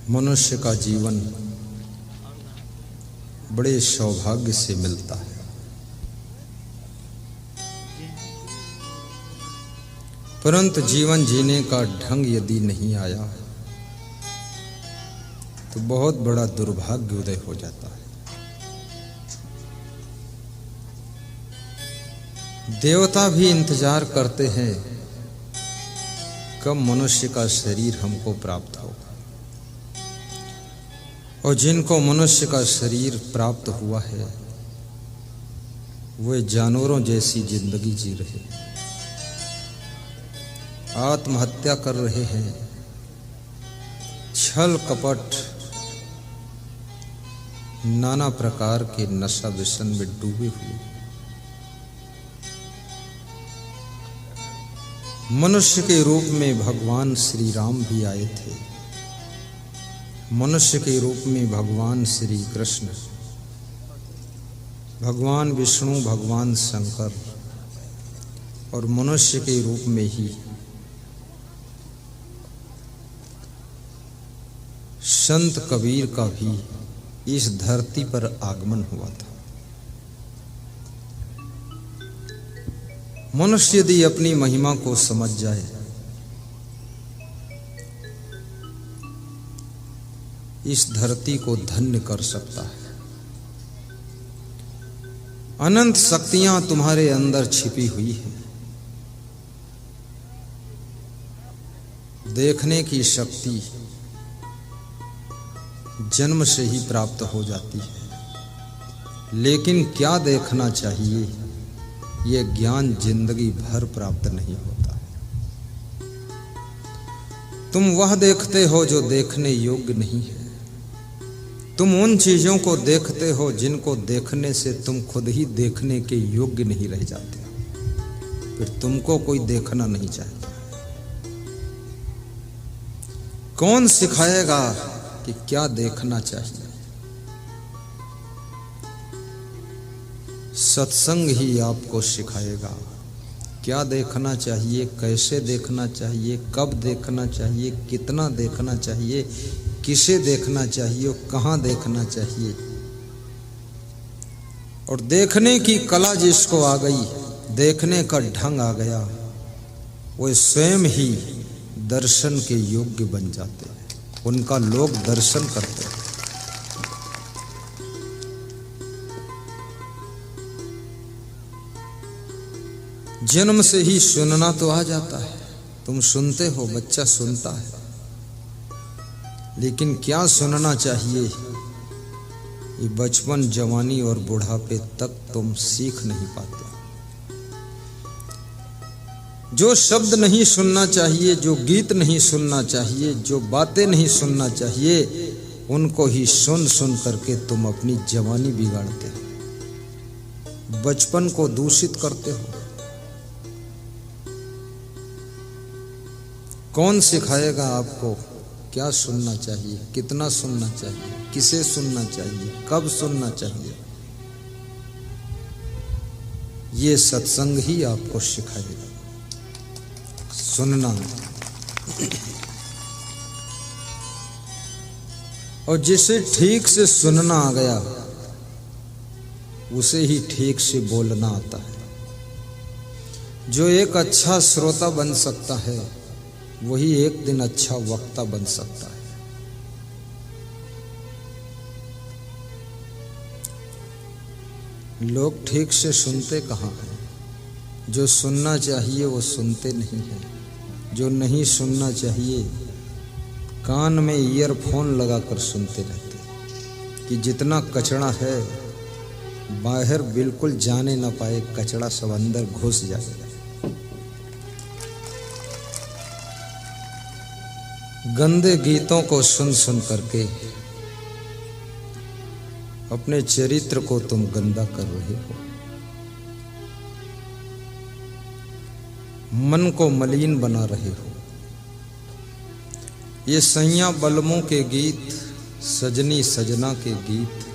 मनुष्य का जीवन बड़े सौभाग्य से मिलता है, परंतु जीवन जीने का ढंग यदि नहीं आया तो बहुत बड़ा दुर्भाग्य उदय हो जाता है। देवता भी इंतजार करते हैं कब मनुष्य का शरीर हमको प्राप्त हो, और जिनको मनुष्य का शरीर प्राप्त हुआ है वे जानवरों जैसी जिंदगी जी रहे, आत्महत्या कर रहे हैं, छल कपट नाना प्रकार के नशा व्यसन में डूबे हुए। मनुष्य के रूप में भगवान श्री राम भी आए थे, मनुष्य के रूप में भगवान श्री कृष्ण, भगवान विष्णु, भगवान शंकर, और मनुष्य के रूप में ही संत कबीर का भी इस धरती पर आगमन हुआ था। मनुष्य यदि अपनी महिमा को समझ जाए इस धरती को धन्य कर सकता है। अनंत शक्तियां तुम्हारे अंदर छिपी हुई हैं। देखने की शक्ति जन्म से ही प्राप्त हो जाती है, लेकिन क्या देखना चाहिए ये ज्ञान जिंदगी भर प्राप्त नहीं होता। तुम वह देखते हो जो देखने योग्य नहीं है, तुम उन चीजों can देखते हो जिनको देखने से तुम खुद ही देखने के योग्य नहीं रह जाते, फिर तुमको कोई देखना नहीं चाहता। कौन सिखाएगा कि क्या देखना चाहिए? सत्संग ही आपको सिखाएगा क्या देखना चाहिए, कैसे देखना चाहिए, कब देखना चाहिए, कितना देखना चाहिए, किसे देखना चाहिए, कहाँ देखना चाहिए। और देखने की कला जिसको आ गई, देखने का ढंग आ गया, वो स्वयं ही दर्शन के योग्य बन जाते हैं, उनका लोग दर्शन करते हैं। जन्म से ही सुनना तो आ जाता है, तुम सुनते हो, बच्चा सुनता है, लेकिन क्या सुनना चाहिए ये बचपन, जवानी और बुढ़ापे तक तुम सीख नहीं पाते। जो शब्द नहीं सुनना चाहिए, जो गीत नहीं सुनना चाहिए, जो बातें नहीं सुनना चाहिए, उनको ही सुन सुन करके तुम अपनी जवानी बिगाड़ते हो, बचपन को दूषित करते हो। कौन सिखाएगा आपको क्या सुनना चाहिए, कितना सुनना चाहिए, किसे सुनना चाहिए, कब सुनना चाहिए? ये सत्संग ही आपको सिखाएगा सुनना। और जिसे ठीक से सुनना आ गया उसे ही ठीक से बोलना आता है। जो एक अच्छा श्रोता बन सकता है वही एक दिन अच्छा वक्ता बन सकता है। लोग ठीक से सुनते कहाँ हैं? जो सुनना चाहिए वो सुनते नहीं हैं, जो नहीं सुनना चाहिए कान में ईयरफोन लगाकर सुनते रहते कि जितना कचड़ा है बाहर बिल्कुल जाने ना पाए, कचड़ा सब अंदर घुस जाए। गंदे गीतों को सुन सुन करके अपने चरित्र को तुम गंदा कर रहे हो, मन को मलिन बना रहे हो। ये सैया बलमों के गीत, सजनी सजना के गीत,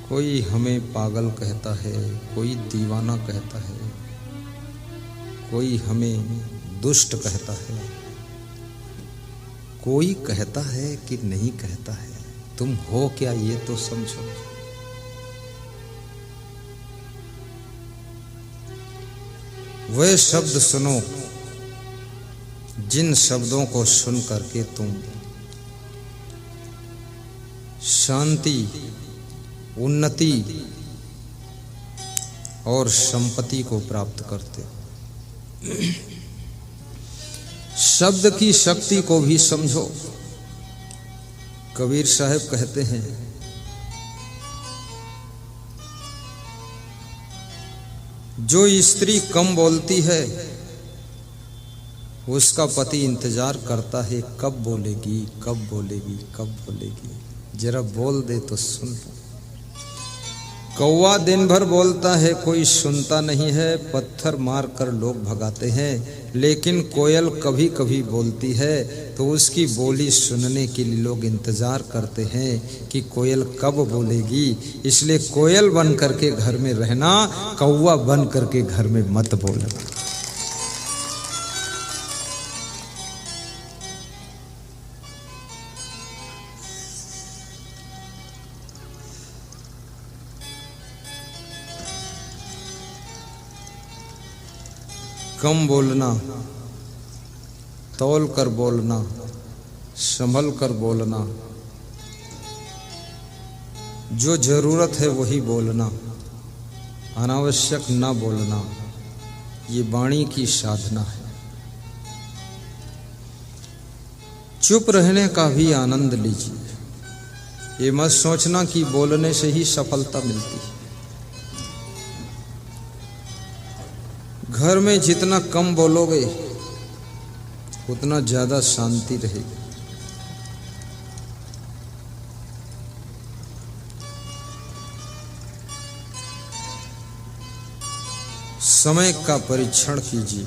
कोई हमें पागल कहता है, कोई दीवाना कहता है, कोई हमें दुष्ट कहता है, कोई कहता है कि नहीं कहता है, तुम हो क्या ये तो समझो। वे शब्द सुनो जिन शब्दों को सुन करके तुम शांति, उन्नति और संपत्ति को प्राप्त करते हो। शब्द की शक्ति को भी समझो। कबीर साहब कहते हैं, जो स्त्री कम बोलती है उसका पति इंतजार करता है कब बोलेगी, कब बोलेगी, कब बोलेगी, जरा बोल दे तो सुन लो। कौवा दिन भर बोलता है, कोई सुनता नहीं है, पत्थर मार कर लोग भगाते हैं, लेकिन कोयल कभी कभी बोलती है तो उसकी बोली सुनने के लिए लोग इंतजार करते हैं कि कोयल कब बोलेगी। इसलिए कोयल बन करके घर में रहना, कौवा बन करके घर में मत बोलना। कम बोलना, तौल कर बोलना, संभल कर बोलना, जो जरूरत है वही बोलना, अनावश्यक ना बोलना, ये वाणी की साधना है। चुप रहने का भी आनंद लीजिए। ये मत सोचना कि बोलने से ही सफलता मिलती है। घर में जितना कम बोलोगे उतना ज्यादा शांति रहेगी। समय का परीक्षण कीजिए।